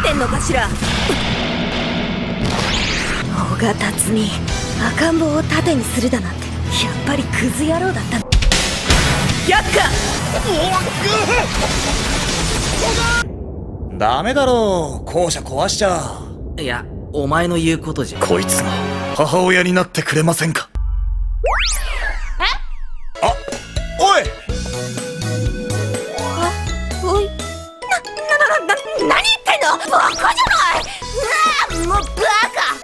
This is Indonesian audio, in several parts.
ってんのかしら。小賀辰巳、赤ん坊を盾にするだなんて、やっぱりクズ野郎だったの。却下。ダメだろう、校舎壊しちゃ。いや、お前の言うことじゃ。こいつの母親になってくれませんか。あ、おい。おい。何言ってんの？バカじゃない。もうバカ。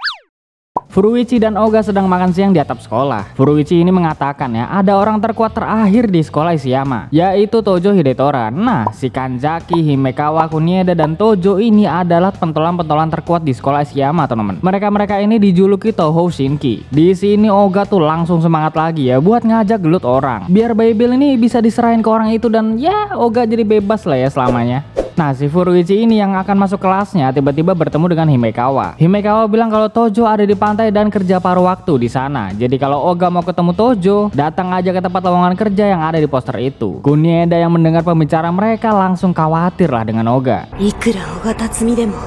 Furuichi dan Oga sedang makan siang di atap sekolah. Furuichi ini mengatakan ya, ada orang terkuat terakhir di sekolah Ishiyama, yaitu Tojo Hidetora. Nah, si Kanzaki, Himekawa, Kunieda, dan Tojo ini adalah pentolan-pentolan terkuat di sekolah Ishiyama, teman-teman. Mereka ini dijuluki Touhou Shinki. Di sini Oga tuh langsung semangat lagi ya buat ngajak gelut orang, biar Beyblade ini bisa diserahin ke orang itu dan ya Oga jadi bebas lah ya selamanya. Nah, si Furuichi ini yang akan masuk kelasnya tiba-tiba bertemu dengan Himekawa. Himekawa bilang kalau Tojo ada di pantai dan kerja paruh waktu di sana. Jadi kalau Oga mau ketemu Tojo, datang aja ke tempat lowongan kerja yang ada di poster itu. Kunieda yang mendengar pembicaraan mereka langsung khawatir lah dengan Oga. Ikura Oga Tatsumi demo,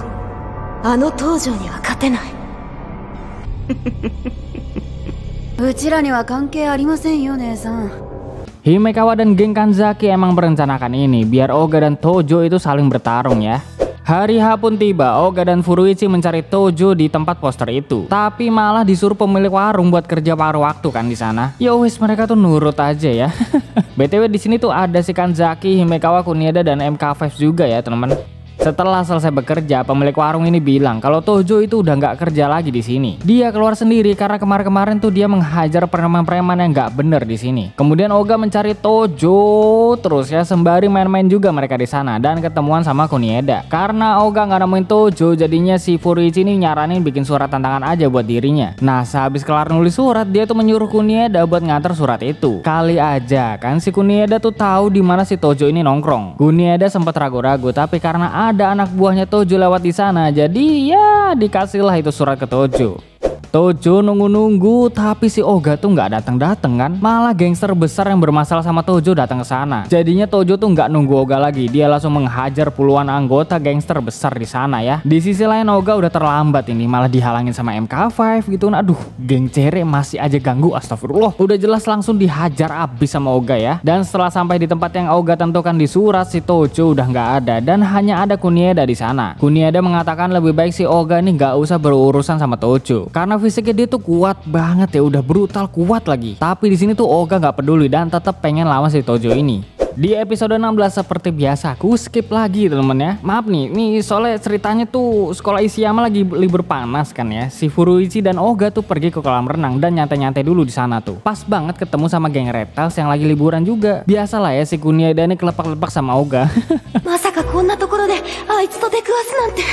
ano Tojo ni wa katenai. Uchira ni wa kankei arimasen yo, nee-san. Himekawa dan geng Kanzaki emang merencanakan ini biar Oga dan Tojo itu saling bertarung ya. Hari H pun tiba, Oga dan Furuichi mencari Tojo di tempat poster itu. Tapi malah disuruh pemilik warung buat kerja paruh waktu kan di sana. Ya wis, mereka tuh nurut aja ya. BTW di sini tuh ada si Kanzaki, Himekawa, Kunieda, dan MK5 juga ya teman-teman. Setelah selesai bekerja, pemilik warung ini bilang kalau Tojo itu udah nggak kerja lagi di sini. Dia keluar sendiri karena kemarin-kemarin tuh dia menghajar preman-preman yang nggak bener di sini. Kemudian Oga mencari Tojo terus ya, sembari main-main juga mereka di sana dan ketemuan sama Kunieda. Karena Oga nggak nemuin Tojo, jadinya si Furuichi ini nyaranin bikin surat tantangan aja buat dirinya. Nah, sehabis kelar nulis surat, dia tuh menyuruh Kunieda buat nganter surat itu. Kali aja kan si Kunieda tuh tahu di mana si Tojo ini nongkrong. Kunieda sempat ragu-ragu, tapi karena ada anak buahnya Tojo lewat di sana, jadi ya dikasihlah itu surat ke Tojo. Tojo nunggu-nunggu, tapi si Oga tuh nggak datang-datang kan. Malah gangster besar yang bermasalah sama Tojo datang ke sana. Jadinya Tojo tuh nggak nunggu Oga lagi, dia langsung menghajar puluhan anggota gangster besar di sana ya. Di sisi lain Oga udah terlambat ini, malah dihalangin sama MK5 gitu. Aduh, geng cere masih aja ganggu, astagfirullah. Udah jelas langsung dihajar abis sama Oga ya. Dan setelah sampai di tempat yang Oga tentukan di surat, si Tojo udah nggak ada dan hanya ada Kunieda di sana. Kunieda mengatakan lebih baik si Oga nih nggak usah berurusan sama Tojo karena fisiknya dia tuh kuat banget ya, udah brutal kuat lagi. Tapi di sini tuh Oga nggak peduli dan tetap pengen lawan si Tojo ini. Di episode 16 seperti biasa aku skip lagi temen ya. Maaf nih soalnya ceritanya tuh sekolah Ishiyama lagi libur panas kan ya. Si Furuichi dan Oga tuh pergi ke kolam renang dan nyantai-nyantai dulu di sana tuh. Pas banget ketemu sama geng Reptiles yang lagi liburan juga. Biasalah ya si Kunieda ini kelepak-lepak sama Oga. Masaka konna tokoro de aitsu to dekuasu nante.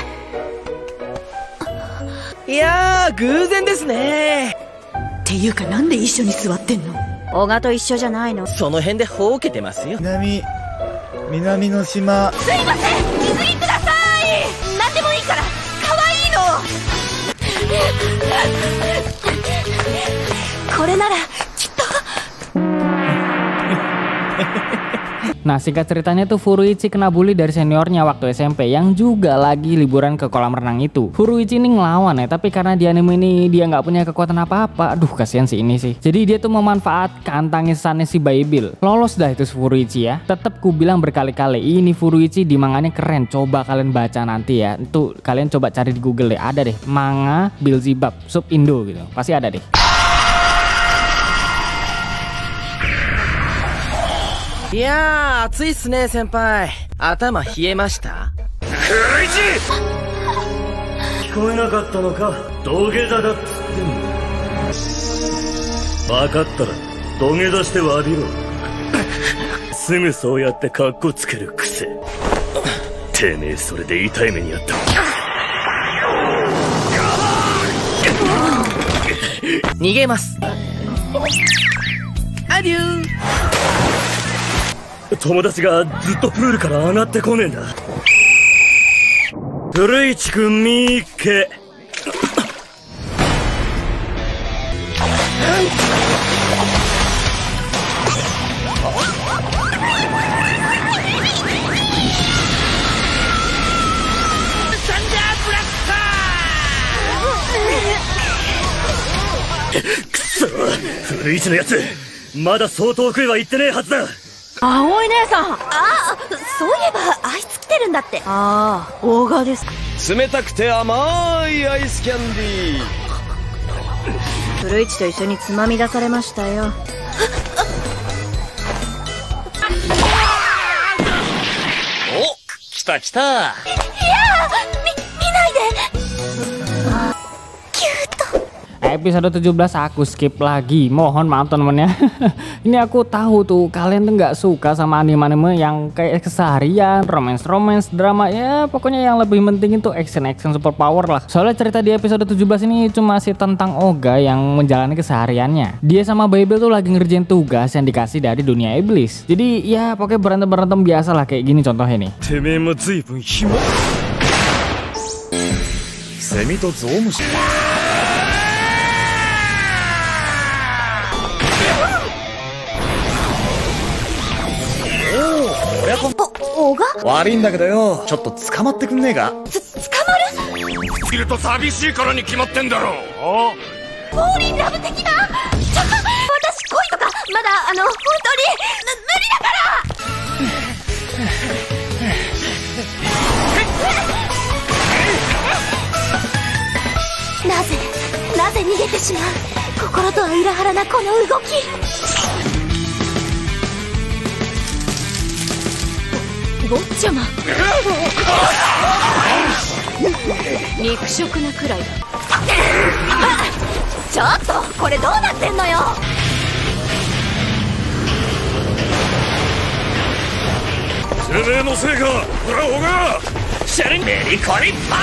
いやー、偶然ですね。っていうかなんで一緒に座ってんの？小賀と一緒じゃないの？その辺でほうけてますよ。南の島。すいません、水着ください。何でもいいから可愛いの。これならきっと。Nah, singkat ceritanya tuh Furuichi kena bully dari seniornya waktu SMP yang juga lagi liburan ke kolam renang itu. Furuichi ini ngelawan ya, tapi karena di anime ini dia nggak punya kekuatan apa-apa. Aduh, kasihan sih ini sih. Jadi dia tuh memanfaatkan tangisannya si Beyblade. Lolos dah itu si Furuichi ya. Tetep ku bilang berkali-kali, ini Furuichi di manganya keren. Coba kalian baca nanti ya. Itu kalian coba cari di Google deh. Ada deh manga Beelzebub sub Indo gitu. Pasti ada deh. いやー、暑いっすね先輩。頭冷えました？クレイジー！聞こえなかったのか？土下座だっつってんの。分かったら土下座して詫びろ。すぐそうやってカッコつけるくせ。てめえそれで痛い目にあった。逃げます。アデュー。友達がずっとプールから上がってこねえんだ。古市くん見っけ。サンダくそ、古市のやつまだ相当奥へは行ってねえはずだ。葵姉さん、そういえばあいつ来てるんだって。ああ、大賀です。冷たくて甘いアイスキャンディー。古市と一緒につまみ出されましたよ。お、来た来た。いや見ないで。キュート。Episode 17 aku skip lagi, mohon maaf temen-temen ya. Ini aku tahu tuh kalian tuh nggak suka sama anime-anime yang kayak keseharian, romance, drama, ya pokoknya yang lebih penting itu action super power lah. Soalnya cerita di episode 17 ini cuma sih tentang Oga yang menjalani kesehariannya. Dia sama Babel tuh lagi ngerjain tugas yang dikasih dari dunia iblis. Jadi ya pokoknya berantem biasa lah kayak gini contohnya nih. セミとゾウムシ。大賀？悪いんだけどよ、ちょっと捕まってくんねえか。捕まる？いると寂しいからに決まってんだろう。フォーリンラブ的な？私恋とかまだ本当に無理だから。なぜ逃げてしまう。心とは裏腹なこの動き。坊ちゃま。肉食なくらいだ。ちょっとこれどうなってんのよ。てめえのせいか。ほらオガシャリンメリコリパー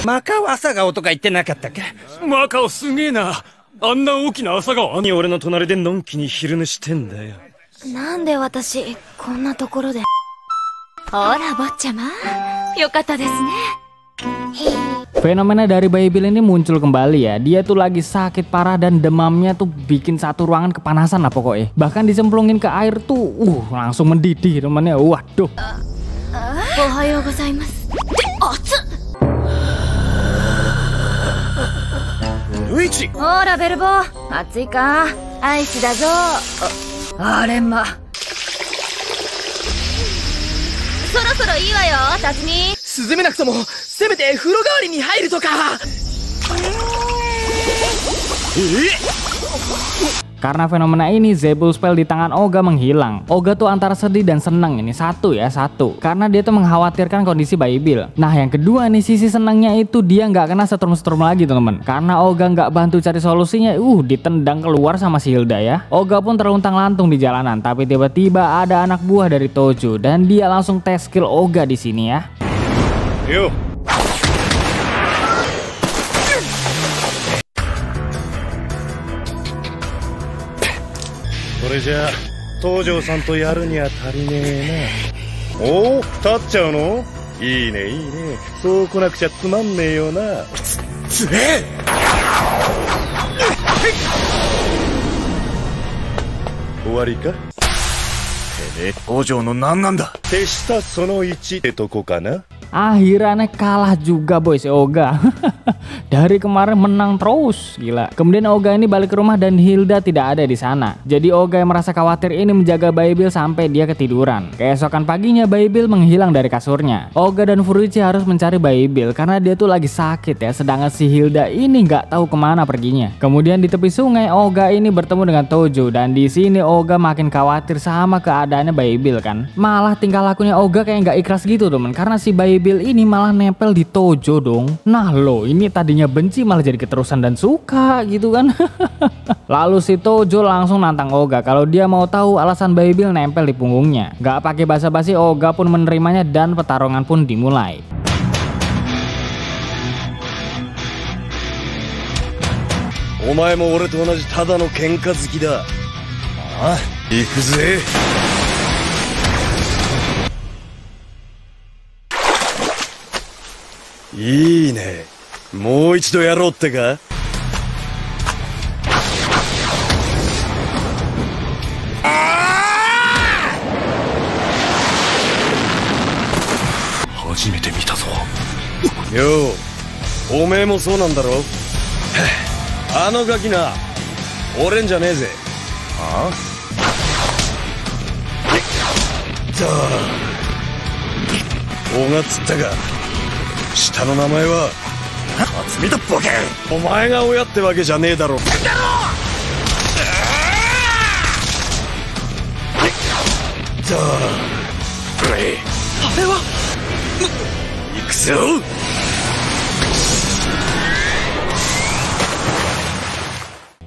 マカオ朝顔とか言ってなかったか。マカオすげえな。あんな大きな朝顔に俺の隣でのんきに昼寝してんだよ。なんで私こんなところで。ほら坊ちゃま、よかったですね。Fenomena dari Babel ini muncul kembali ya. Dia tuh lagi sakit parah dan demamnya tuh bikin satu ruangan kepanasan lah pokoknya. Bahkan dicemplungin ke air tuh langsung mendidih temannya. Waduh. Ohayo gozaimasu. Atsu. ほらベルボー、暑いか。アイスだぞ。あれま。そろそろいいわよ、辰巳。涼めなくともせめて風呂代わりに入るとか。Karena fenomena ini, Zebul spell di tangan Oga menghilang. Oga tuh antara sedih dan senang ini satu. Karena dia tuh mengkhawatirkan kondisi Babel. Nah yang kedua nih, sisi senangnya itu dia nggak kena setrum lagi teman-teman. Karena Oga nggak bantu cari solusinya, ditendang keluar sama si Hilda ya. Oga pun terluntang-lantung di jalanan. Tapi tiba-tiba ada anak buah dari Tojo dan dia langsung tes skill Oga di sini ya. Yo. これじゃあ東條さんとやるには足りねえな。おお、立っちゃうの？いいねいいね。そう来なくちゃつまんねえよな。つえ！終わりか？てめえ東條の何なんだ？手下その1ってとこかな。 Akhirnya kalah juga boy si Oga. Dari kemarin menang terus, gila. Kemudian Oga ini balik ke rumah dan Hilda tidak ada di sana. Jadi Oga yang merasa khawatir ini menjaga Babel sampai dia ketiduran. Keesokan paginya Babel menghilang dari kasurnya. Oga dan Furuichi harus mencari Babel karena dia tuh lagi sakit ya. Sedangkan si Hilda ini nggak tahu kemana perginya. Kemudian di tepi sungai Oga ini bertemu dengan Tojo dan di sini Oga makin khawatir sama keadaannya Babel kan. Malah tingkah lakunya Oga kayak nggak ikhlas gitu temen, karena si Babel ini malah nempel di Tojo dong. Nah lo ini tadinya benci malah jadi keterusan dan suka gitu kan. Lalu si Tojo langsung nantang Oga kalau dia mau tahu alasan Babel nempel di punggungnya. Gak pakai basa-basi Oga pun menerimanya dan pertarungan pun dimulai. Omae mo ore to onaji tada no kenka zuki da. Ah, iku ze. いいね。もう一度やろうってか。よう、おめえもそうなんだろ。あのガキな、俺んじゃねえぜ。あおがつったが、下の名前は辰巳だボケ。お前が親ってわけじゃねえだろ。あれは行くぞ。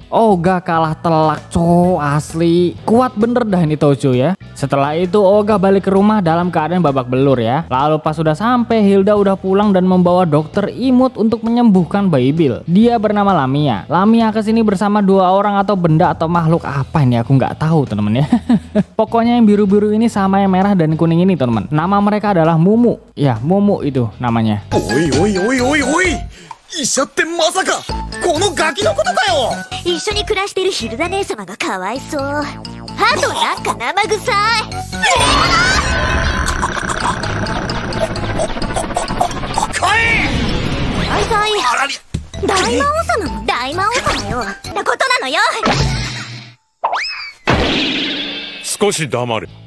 Oga kalah telak cowok asli. Kuat bener dah ini Tojo ya. Setelah itu Oga balik ke rumah dalam keadaan babak belur ya. Lalu pas sudah sampai, Hilda udah pulang dan membawa dokter imut untuk menyembuhkan bayi Bill. Dia bernama Lamia. Lamia kesini bersama 2 orang atau benda atau makhluk apa ini aku nggak tahu temen-temen ya. Pokoknya yang biru-biru ini sama yang merah dan kuning ini temen. Nama mereka adalah Mumu. Ya Mumu itu namanya. Oi oi oi oi oi. 医者ってまさかこのガキのことかよ。一緒に暮らしてるヒルダ姉様がかわいそう。あとなんか生臭い。大魔王様も大魔王様よ。なことなのよ。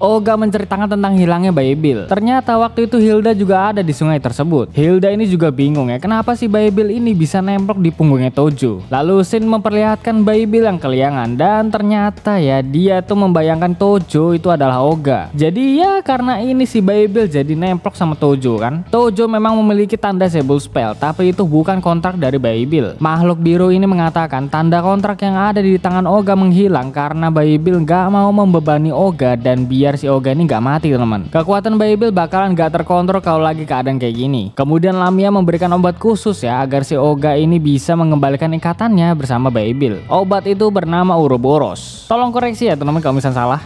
Oga menceritakan tentang hilangnya bayi Bill. Ternyata waktu itu Hilda juga ada di sungai tersebut. Hilda ini juga bingung ya, kenapa si bayi Bill ini bisa nemplok di punggungnya Tojo. Lalu Shin memperlihatkan bayi Bill yang keliangan, dan ternyata ya dia tuh membayangkan Tojo itu adalah Oga. Jadi ya karena ini si bayi Bill jadi nemplok sama Tojo kan. Tojo memang memiliki tanda Sebul Spell, tapi itu bukan kontrak dari bayi Bill. Makhluk biru ini mengatakan tanda kontrak yang ada di tangan Oga menghilang karena bayi Bill gak mau membebani Oga dan biar si Oga ini gak mati teman. Kekuatan bayi Bill bakalan gak terkontrol kalau lagi keadaan kayak gini. Kemudian Lamia memberikan obat khusus ya agar si Oga ini bisa mengembalikan ikatannya bersama bayi Bill. Obat itu bernama Uroboros. Tolong koreksi ya teman-teman kalau misalnya salah.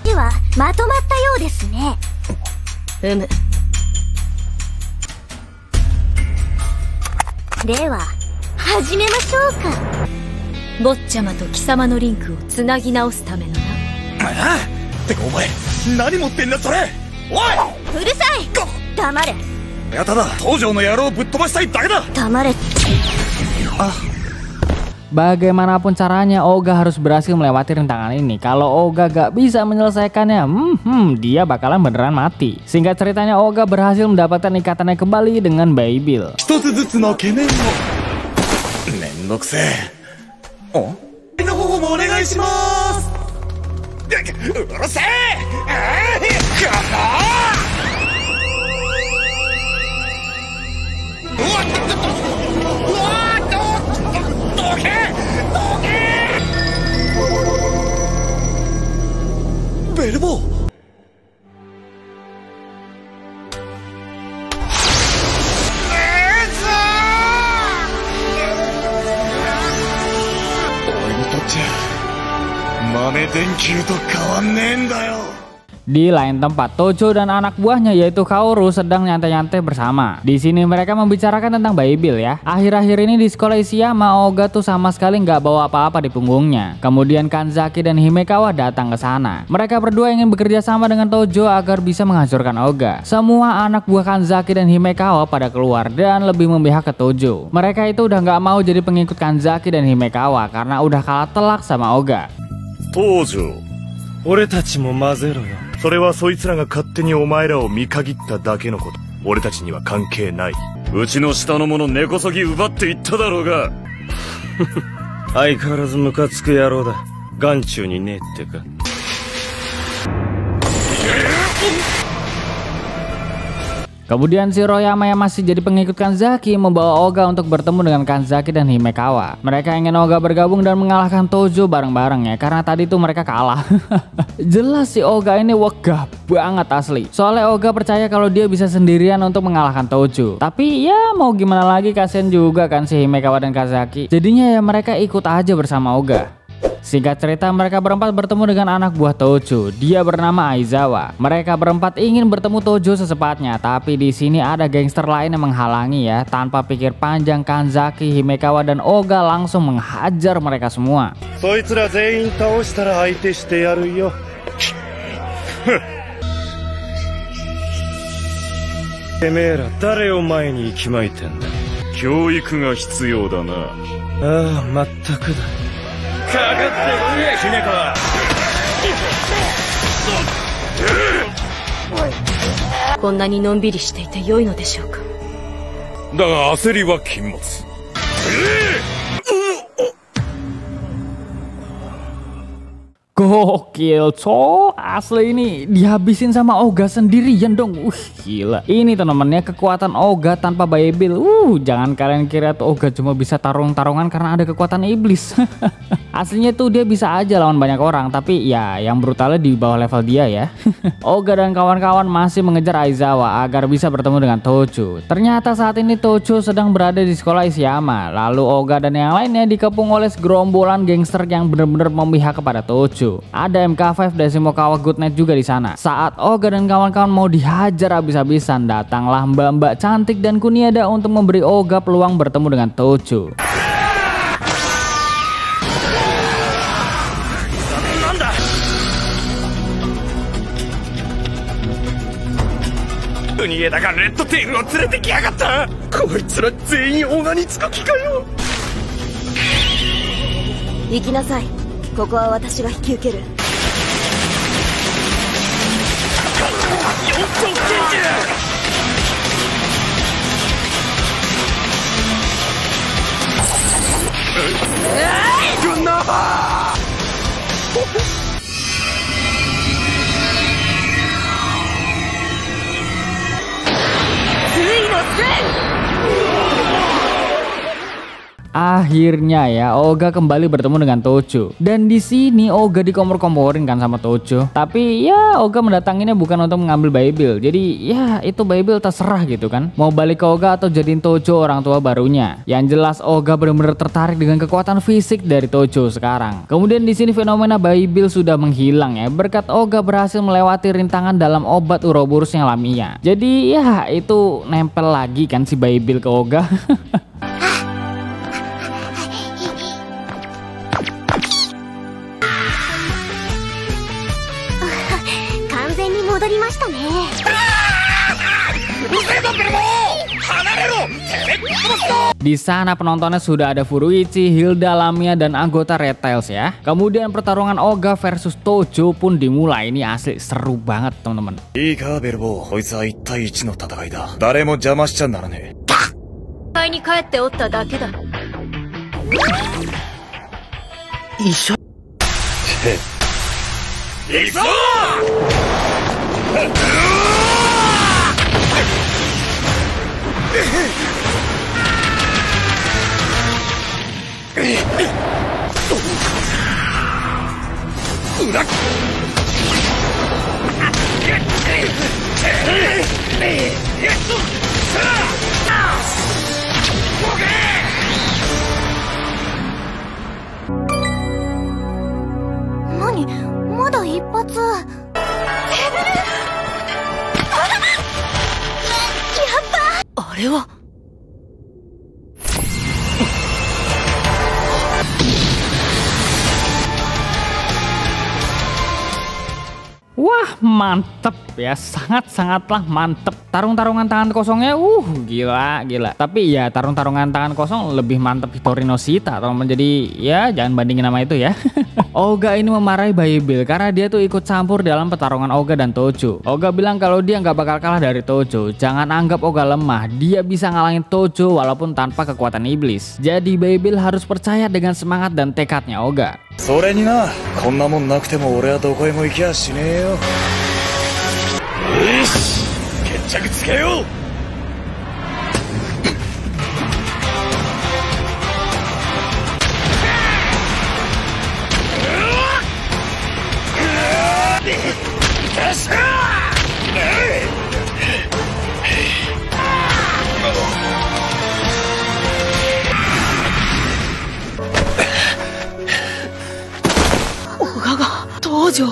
ってかお前何持ってんだそれ。おい、うるさい。黙れ。やただ東条の野郎をぶっ飛ばしたいだけだ。黙れ。Bagaimanapun caranya Oga harus berhasil melewati rintangan ini. Kalau Oga gak bisa menyelesaikannya, dia bakalan beneran mati. Singkat ceritanya Oga berhasil mendapatkan ikatannya kembali dengan bayi Bill. 一つずつの懸念を。めんどくせえ。お？の方もお願いします。うるせえ。ベルボー。俺にとっちゃ豆電球と変わんねえんだよ。Di lain tempat, Tojo dan anak buahnya yaitu Kaoru sedang nyantai-nyantai bersama. Di sini mereka membicarakan tentang bayi Bill ya. Akhir-akhir ini di sekolah Ishiyama, Oga tuh sama sekali nggak bawa apa-apa di punggungnya. Kemudian Kanzaki dan Himekawa datang ke sana. Mereka berdua ingin bekerja sama dengan Tojo agar bisa menghancurkan Oga. Semua anak buah Kanzaki dan Himekawa pada keluar dan lebih memihak ke Tojo. Mereka itu udah nggak mau jadi pengikut Kanzaki dan Himekawa karena udah kalah telak sama Oga. Tojo, 俺たちも混ぜろよ。それはそいつらが勝手にお前らを見限っただけのこと。俺たちには関係ない。うちの下の者根こそぎ奪っていっただろうが。相変わらずムカつく野郎だ。眼中にねえってか。Kemudian si Royama yang masih jadi pengikut Kanzaki membawa Oga untuk bertemu dengan Kanzaki dan Himekawa. Mereka ingin Oga bergabung dan mengalahkan Tojo bareng-bareng ya, karena tadi tuh mereka kalah. Jelas si Oga ini wegah banget asli. Soalnya Oga percaya kalau dia bisa sendirian untuk mengalahkan Tojo. Tapi ya mau gimana lagi, kasihan juga kan si Himekawa dan Kanzaki. Jadinya ya mereka ikut aja bersama Oga. Singkat cerita, mereka berempat bertemu dengan anak buah Tojo. Dia bernama Aizawa. Mereka berempat ingin bertemu Tojo secepatnya, tapi di sini ada gangster lain yang menghalangi ya. Tanpa pikir panjang, Kanzaki, Himekawa dan Oga langsung menghajar mereka semua. そいつら全員倒したら相手してやるよ。てめえら誰を前に息巻いてんだ。教育が必要だな。ああ、まったくだ。かかってこいや、姫か。こんなにのんびりしていて良いのでしょうか。だが焦りは禁物。Gokil, asli ini dihabisin sama Oga sendirian dong. Gila. Ini teman-temannya kekuatan Oga tanpa Baibil. Jangan kalian kira tuh Oga cuma bisa tarung-tarungan karena ada kekuatan iblis. Aslinya tuh dia bisa aja lawan banyak orang, tapi ya yang brutalnya di bawah level dia ya. Oga dan kawan-kawan masih mengejar Aizawa agar bisa bertemu dengan Tojo. Ternyata saat ini Tojo sedang berada di sekolah Ishiyama. Lalu Oga dan yang lainnya dikepung oleh segerombolan gangster yang benar-benar memihak kepada Tojo. Ada MK5 Daishimokawa Good Night juga di sana. Saat Oga dan kawan-kawan mau dihajar habis-habisan, datanglah mbak-mbak cantik dan Kunieda untuk memberi Oga peluang bertemu dengan Tojo. Kuniedaがレッドテールを連れてきやがった。こいつら全員オガにつく気かよ。行きなさい。ここは私が引き受ける。Akhirnya ya Oga kembali bertemu dengan Tojo. Dan di sini Oga dikompor-komporin kan sama Tojo. Tapi ya Oga mendatanginya bukan untuk mengambil Baibil. Jadi ya itu Baibil terserah gitu kan. Mau balik ke Oga atau jadiin Tojo orang tua barunya. Yang jelas Oga benar-benar tertarik dengan kekuatan fisik dari Tojo sekarang. Kemudian di sini fenomena Baibil sudah menghilang ya. Berkat Oga berhasil melewati rintangan dalam obat Uroboros-nya Lamia. Jadi ya itu nempel lagi kan si Baibil ke Oga. 戻りましたね。Di sana penontonnya sudah ada Furuichi, Hilda, Lamia, dan anggota Red Tails ya. Kemudian pertarungan Oga versus Tojo pun dimulai. Ini asli seru banget teman-teman. いいかベルボー、こいつは1対1の戦いだ。誰も邪魔しちゃならねえ。戦いに帰っておっただけだ。一緒。行くぞ何？まだ一発。あれは。Wah mantep ya, sangat-sangatlah mantep. Tarung-tarungan tangan kosongnya gila. Tapi ya tarung-tarungan tangan kosong lebih mantep Hitorinoushita teman-teman. Jadi ya jangan bandingin nama itu ya. Oga ini memarahi Baibil karena dia tuh ikut campur dalam pertarungan Oga dan Tojo. Oga bilang kalau dia nggak bakal kalah dari Tojo. Jangan anggap Oga lemah, dia bisa ngalangin Tojo walaupun tanpa kekuatan iblis. Jadi Baibil harus percaya dengan semangat dan tekadnya Oga. それにな、こんなもんなくても俺はどこへも行きゃしねえよ。よし、決着つけよう。オガが道場を。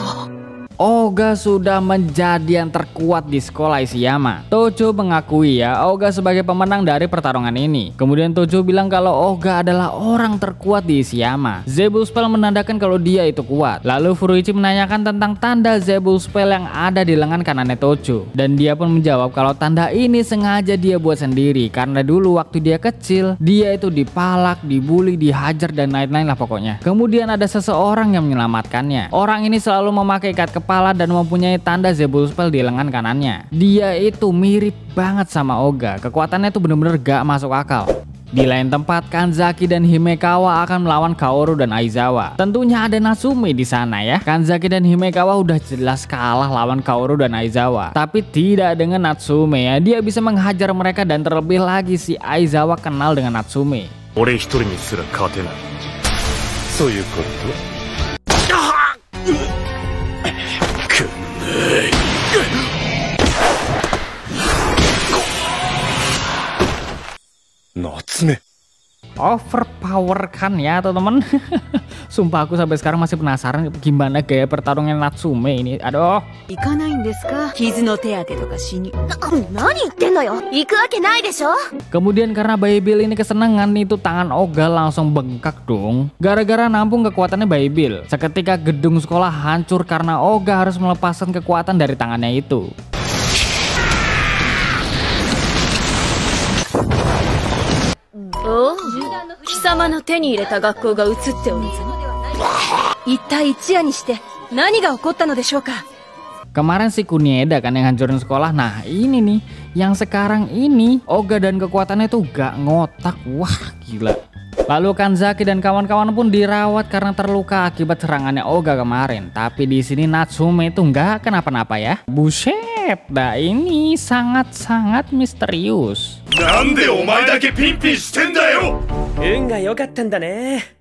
Oga sudah menjadi yang terkuat di sekolah Ishiyama. Tojo mengakui ya Oga sebagai pemenang dari pertarungan ini. Kemudian Tojo bilang kalau Oga adalah orang terkuat di Ishiyama. Zebul Spell menandakan kalau dia itu kuat. Lalu Furuichi menanyakan tentang tanda Zebul Spell yang ada di lengan kanannya Tojo. Dan dia pun menjawab kalau tanda ini sengaja dia buat sendiri. Karena dulu waktu dia kecil, dia itu dipalak, dibully, dihajar dan lain-lain lah pokoknya. Kemudian ada seseorang yang menyelamatkannya. Orang ini selalu memakai ikat kepala dan mempunyai tanda Zebul Spell di lengan kanannya. Dia itu mirip banget sama Oga. Kekuatannya itu bener-bener gak masuk akal. Di lain tempat, Kanzaki dan Himekawa akan melawan Kaoru dan Aizawa. Tentunya ada Natsume di sana ya. Kanzaki dan Himekawa udah jelas kalah lawan Kaoru dan Aizawa. Tapi tidak dengan Natsume ya. Dia bisa menghajar mereka dan terlebih lagi si Aizawa kenal dengan Natsume. 俺一人にすら勝てない。そういうこと？Natsume. Overpower kan ya teman-teman. Sumpah aku sampai sekarang masih penasaran gimana gaya pertarungan Natsume ini. Aduh. 行かないんですか？傷の手当てとかしに。何言ってんのよ。行くわけないでしょ。 Kemudian karena Baibil ini kesenangan itu tangan Oga langsung bengkak dong. Gara-gara nampung kekuatannya Baibil. Seketika gedung sekolah hancur karena Oga harus melepaskan kekuatan dari tangannya itu. Oh, 貴様の手に入れた学校が映っておるぞ。一体一夜にして何が起こったのでしょうか。 Kemarin si Kunieda kan yang hancurin sekolah. Nah ini nih yang sekarang ini Oga dan kekuatannya tuh gak ngotak. Wah gila. Lalu Kanzaki dan kawan-kawan pun dirawat karena terluka akibat serangannya Oga kemarin. Tapi di sini Natsume itu nggak kenapa-napa ya. Buset, nah ini sangat-sangat misterius. なんでお前だけピンピンしてんだよ。運が良かったんだね。